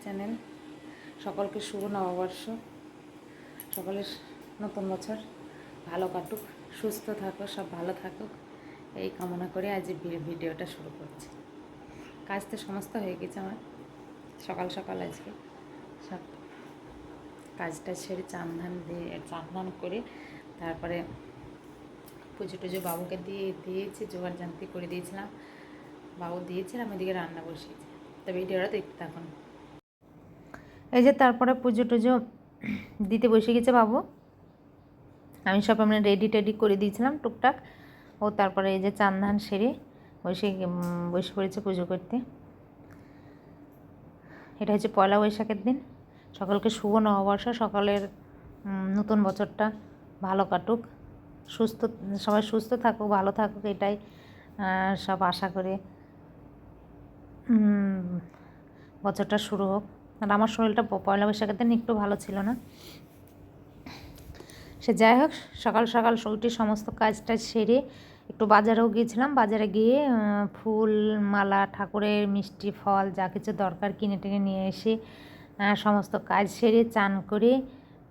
Channel. সকলকে শুভ নববর্ষ, সকলের নতুন বছর ভালো কাটুক, সুস্থ থাকো, সব ভালো থাকুক এই কামনা করে আজ ভিডিওটা শুরু করছি। কাজ তো সমস্ত হয়ে গেছে আমার, সকাল সকাল আজকে সব কাজটা সেরে চান করে তারপরে পুজো টুজো বাবুকে দিয়েছি, জোগাড় জানতি করে দিয়েছিলাম, বাবু দিয়েছিলাম, এদিকে রান্না বসিয়েছি। তো ভিডিওটা দেখতে থাকুন। এই যে তারপরে পুজো টুজো দিতে বসে গেছে বাবু, আমি সব রেডি টেডি করে দিয়েছিলাম টুকটাক। ও তারপরে এই যে চান ধান সেরে বসে পড়েছে পুজো করতে। এটা হচ্ছে পয়লা বৈশাখের দিন। সকলকে শুভ নববর্ষ, সকলের নতুন বছরটা ভালো কাটুক, সবাই সুস্থ থাকুক, ভালো থাকুক, এটাই সব আশা করে বছরটা শুরু হোক। আর আমার শরীরটা পয়লা বৈশাখের দিন একটু ভালো ছিল না। সে যাই হোক, সকাল সকাল উঠে সমস্ত কাজটা সেরে একটু বাজারেও গিয়েছিলাম। বাজারে গিয়ে ফুল মালা, ঠাকুরের মিষ্টি ফল যা কিছু দরকার কিনে টেনে নিয়ে এসে সমস্ত কাজ সেরে চান করে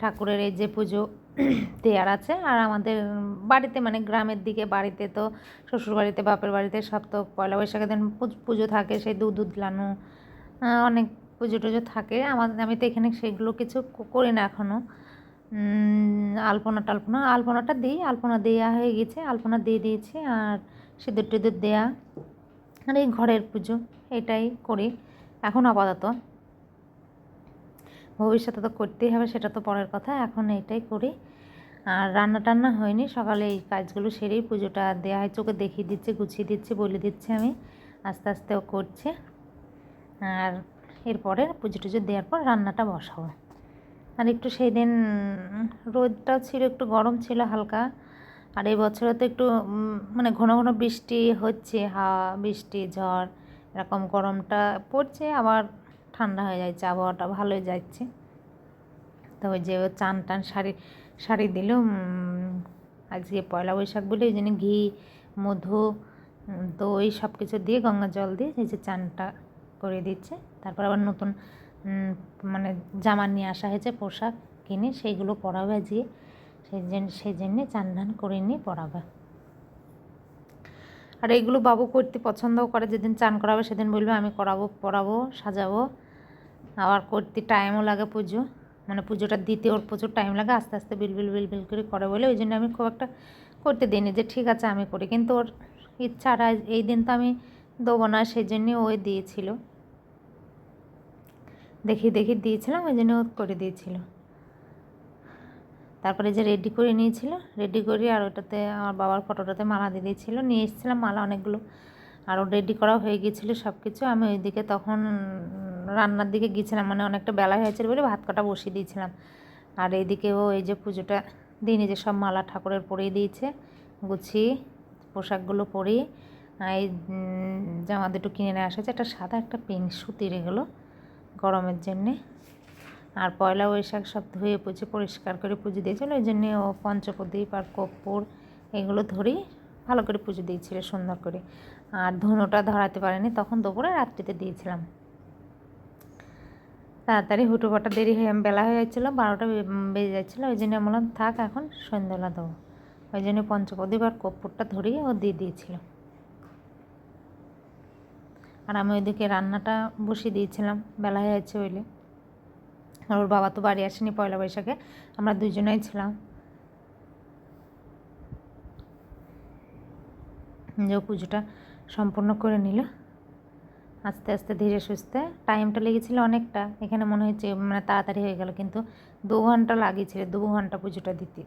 ঠাকুরের এই যে পুজো দেওয়ার আছে। আর আমাদের বাড়িতে মানে গ্রামের দিকে বাড়িতে তো শ্বশুর বাড়িতে বাপের বাড়িতে সব তো পয়লা বৈশাখের দিন পুজো থাকে, সেই দুধ লানো অনেক পুজো টুজো থাকে। আমি তো এখানে সেগুলো কিছু করি না এখনও। আলপনাটা দিই, আলপনা দেওয়া হয়ে গেছে, আলপনা দিয়ে দিয়েছি। আর সিঁদুর টিঁদুর দেওয়া, আর এই ঘরের পুজো এটাই করি এখন আপাতত। ভবিষ্যতে তো করতেই হবে, সেটা তো পরের কথা, এখন এইটাই করি। আর রান্না টান্না হয়নি, সকালে এই কাজগুলো সেরেই পুজোটা দেওয়া হয়, চোখে দেখিয়ে দিচ্ছে, গুছিয়ে দিচ্ছে, বলে দিচ্ছে আমি, আস্তে আস্তেও করছে। আর এরপরে পুজো টুজো দেওয়ার পর রান্নাটা বসাবো। আর একটু সেই দিন রোদটা ছিল, একটু গরম ছিল হালকা। আর এই বছরে তো একটু মানে ঘন ঘন বৃষ্টি হচ্ছে, হাওয়া বৃষ্টি ঝড় এরকম, গরমটা পড়ছে আবার ঠান্ডা হয়ে যাচ্ছে, আবহাওয়াটা ভালোই যাচ্ছে। তো ওই যে চান টান শাড়ি দিল আজকে পয়লা বৈশাখ বলে, এই জন্য ঘি মধু দই সব কিছু দিয়ে গঙ্গা জল দিয়ে এই যে চানটা করে দিচ্ছে। তারপর আবার নতুন মানে জামা নিয়ে আসা হয়েছে, পোশাক কিনে সেইগুলো পরাবে আজকে, সেই জন্যে চান ধান করে নিয়ে পরাবে। আর এইগুলো বাবু করতে পছন্দও করে, যেদিন চান করাবে সেদিন বলবে আমি করাবো, পরাবো, সাজাবো। আবার করতে টাইমও লাগে, মানে পুজোটা দিতে ওর প্রচুর টাইম লাগে, আস্তে আস্তে বিল করে করে বলে, ওই জন্য আমি খুব একটা করতে দিইনি, যে ঠিক আছে আমি করি। কিন্তু ওর ইচ্ছা, আর এই দিন তো আমি দেবো না, সেই জন্যে ওই দিয়েছিল, দেখি দিয়েছিলাম, ওই জন্য ও করে দিয়েছিল। তারপরে যে রেডি করে নিয়েছিল, রেডি করে আর ওটাতে আমার বাবার ফটোটাতে মালা দিয়ে দিয়েছিলো, নিয়ে এসেছিলাম মালা অনেকগুলো। আর ও রেডি করা হয়ে গিয়েছিলো সব কিছু। আমি ওইদিকে তখন রান্নার দিকে গিয়েছিলাম, মানে অনেকটা বেলা হয়েছিল বলে ভাত কটা বসিয়ে দিয়েছিলাম। আর এইদিকে ও এই যে পুজোটা দিয়ে নিজে সব মালা ঠাকুরের পরিয়ে দিয়েছে, গুছিয়ে পোশাকগুলো পরিয়ে। এই জামা দুটো কিনে নিয়ে আসা হয়েছে, একটা সাদা একটা পিঙ্ক সুতির, এগুলো গরমের জন্যে। আর পয়লা বৈশাখ সব ধুয়ে পুজো পরিষ্কার করে পুজো দিয়েছিল, ওই জন্যে ও পঞ্চপ্রদীপ আর কর্পূর এগুলো ধরেই ভালো করে পুজো দিয়েছিল সুন্দর করে। আর ধুনোটা ধরাতে পারেনি, তখন দুপুরে রাত্রিতে দিয়েছিলাম। তাড়াতাড়ি হুটোপাটা দেরি হয়ে বেলা হয়ে যাচ্ছিলো, 12টা বেজে যাচ্ছিলো, ওই জন্য বললাম থাক এখন সন্ধ্যাবেলা দেবো, ওই জন্য পঞ্চপ্রদীপ আর কর্পূরটা ধরিয়ে ও দিয়ে দিয়েছিল। আর আমি ওইদিকে রান্নাটা বসিয়ে দিয়েছিলাম, বেলা হয়ে যাচ্ছে বলে। আর ওর বাবা তো বাড়ি আসেনি পয়লা বৈশাখে, আমরা দুজনেই ছিলাম। যে পুজোটা সম্পূর্ণ করে নিল আস্তে আস্তে ধীরে সুস্থে। টাইমটা লেগেছিলো অনেকটা, এখানে মনে হচ্ছে মানে তাড়াতাড়ি হয়ে গেল, কিন্তু 2 ঘন্টা লাগিয়েছিল, 2 ঘন্টা পুজোটা দিতে।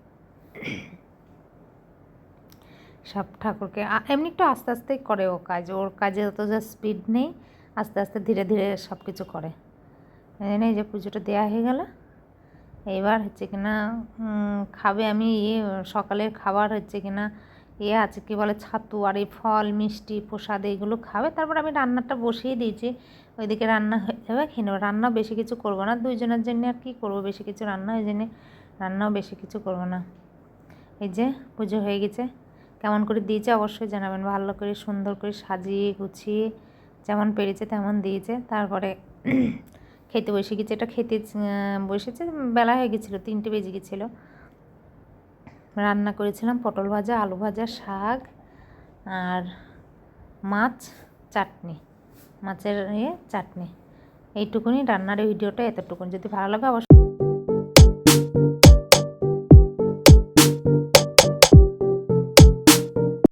সব ঠাকুরকে এমনি একটু আস্তে আস্তেই করে ও কাজ, ওর কাজে অত যা স্পিড নেই, আস্তে আস্তে ধীরে ধীরে সব কিছু করে। এই যে পুজোটা দেওয়া হয়ে গেল। এবার হচ্ছে কিনা খাবে, আমি সকালের খাবার হচ্ছে কিনা আছে কি বলে ছাতু আর এই ফল মিষ্টি প্রসাদ এইগুলো খাবে। তারপর আমি রান্নাটা বসিয়ে দিয়েছি, ওইদিকে রান্না হয়ে যাবে, খেয়ে নেবো। রান্না বেশি কিছু করবো না, 2 জনের জন্য আর কি করবো বেশি কিছু রান্না, ওই জন্যে রান্নাও বেশি কিছু করবো না। এই যে পুজো হয়ে গেছে, কেমন করে দিয়েছে অবশ্যই জানাবেন। ভালো করে সুন্দর করে সাজিয়ে গুছিয়ে যেমন পেরেছে তেমন দিয়েছে। তারপরে খেতে বসে গেছে। এটা খেতে বসেছে, বেলা হয়ে গেছিলো, 3টে বেজে গেছিলো। রান্না করেছিলাম পটল ভাজা, আলু ভাজা, শাক আর মাছ, চাটনি, মাছের চাটনি। এইটুকুনি রান্নার ভিডিওটা এতটুকুন। যদি ভালো লাগে অবশ্যই